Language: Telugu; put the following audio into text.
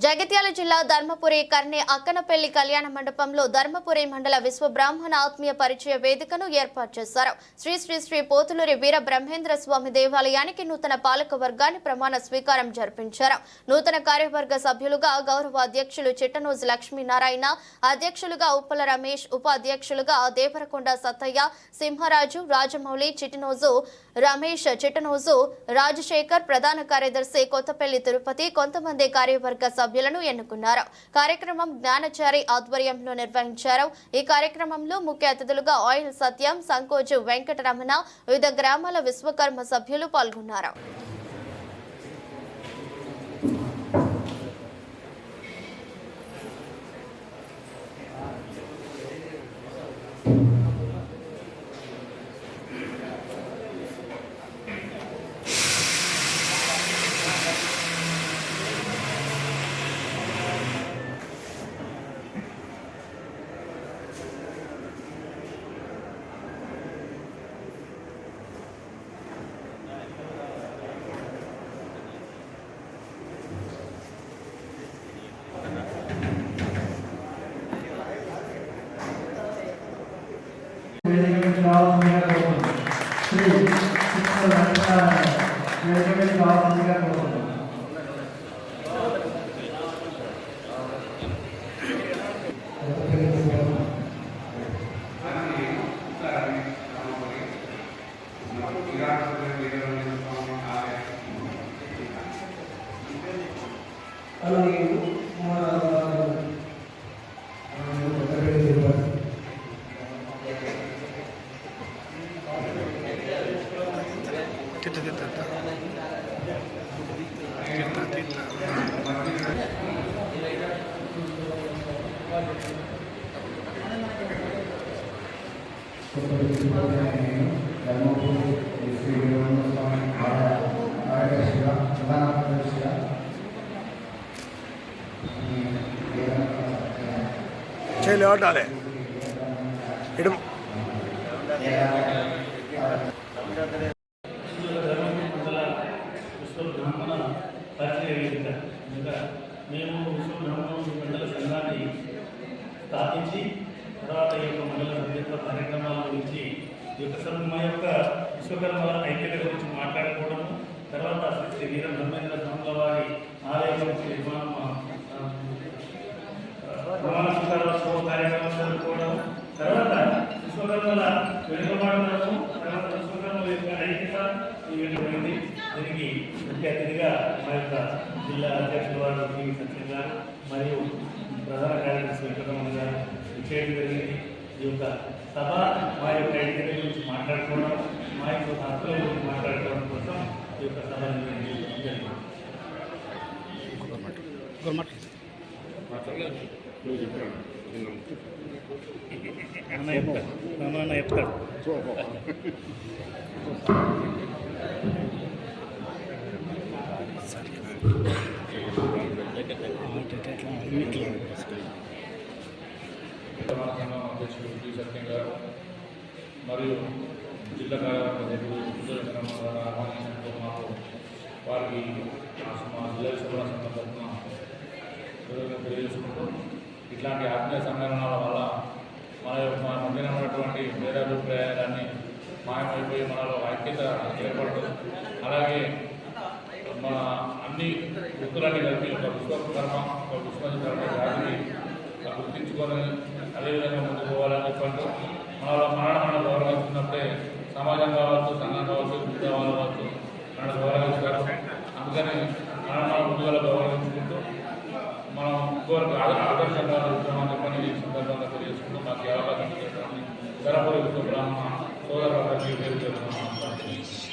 జగిత్యాల జిల్లా ధర్మపురి కర్ణె అక్కనపల్లి కళ్యాణ మండపంలో ధర్మపురి మండల విశ్వ బ్రాహ్మణ ఆత్మీయ పరిచయ వేదికను ఏర్పాటు చేశారు. శ్రీ శ్రీ శ్రీ పోతులూరి వీర బ్రహ్మేంద్ర స్వామి దేవాలయానికి నూతన పాలక వర్గాన్ని ప్రమాణ స్వీకారం జరిపించారు. నూతన కార్యవర్గ సభ్యులుగా గౌరవ అధ్యక్షులు చిట్టనోజు లక్ష్మీనారాయణ, అధ్యక్షులుగా ఉప్పల రమేష్, ఉపాధ్యక్షులుగా దేవరకొండ సత్తయ్య, సింహరాజు, రాజమౌళి, చిట్టనోజు రమేష్, చిట్టనోజు రాజశేఖర్, ప్రధాన కార్యదర్శి కొత్తపల్లి తిరుపతి, కొంతమంది కార్యవర్గ సభ్యులను ఎన్నుకున్నారు. కార్యక్రమం జ్ఞానచారి ఆధ్వర్యంలో నిర్వహించారు. ఈ కార్యక్రమంలో ముఖ్య అతిథులుగా ఆయిల్ సత్యం, సంకోజు వెంకటరమణ, వివిధ గ్రామాల విశ్వకర్మ సభ్యులు పాల్గొన్నారు. डाले మేము విశ్వబ్రాహ్మణ మండల సంఘాన్ని స్థాపించి తర్వాత ఈ యొక్క మండల సభ్యత్వ కార్యక్రమాల గురించి మా యొక్క విశ్వకర్మ ఐక్యత గురించి మాట్లాడుకోవడము, తర్వాత శ్రీ వీర బ్రహ్మేంద్ర స్వాముల వారి ఆలయం ప్రమాణ స్వీకారోత్సవ కార్యక్రమం జరుపుకోవడం, తర్వాత విశ్వకర్మల వెనుకబాటుదము, తర్వాత విశ్వకర్మల యొక్క ఐక్యత ఇవన్నీ దీనికి ముఖ్య అతిథిగా మా యొక్క జిల్లా అధ్యక్షుల వారు టీవీ సత్యం గారు మరియు ప్రధాన కార్యదర్శి వెంకటరమణ గారు విషయం జరిగింది. ఈ యొక్క సభ మా యొక్క ఐక్యత గురించి మాట్లాడుకోవడం, మా యొక్క హక్కుల గురించి మాట్లాడుకోవడం కోసం ఈ యొక్క సభ నిర్వహించడం జరిగింది. అధ్యక్షుడు టి సత్యం గారు మరియు జిల్లా కార్యవర్గ ఆహ్వానించడంతో మాకు వారికి మా జిల్లా సభల సందర్భంగా తెలియజేసుకుంటూ ఇట్లాంటి ఆత్మీయ సమ్మేళనాల వల్ల మన మధ్యన ఉన్నటువంటి భేదాభిప్రాయాలన్నీ మాయమైపోయి మనలో ఐక్యత ఏర్పడుతుంది. అలాగే మన అన్ని వృత్తులన్నీ కలిపి ఒక విశ్వకర్మ, ఒక విశ్వకర్మ జాతిని గుర్తించుకొని అదేవిధంగా ముందుకు పోవాలని చెప్పంటూ మనలో గౌరవించుకున్నప్పుడే సమాజం కావచ్చు, సంఘం కావచ్చు, ఉద్యోగాలు కావచ్చు మనల్ని గౌరవించుతారు. అందుకని మనం ముందుగా గౌరవించుకుంటూ మనం ఇంకోరికి ఆదర్శంగా చూస్తామని చెప్పని ఈ సందర్భంగా తెలియజేసుకుంటూ మాకు అవకాశం ధర్మపురి విశ్వ బ్రాహ్మణ సోదరులందరికీ పేరు చేస్తున్నాం.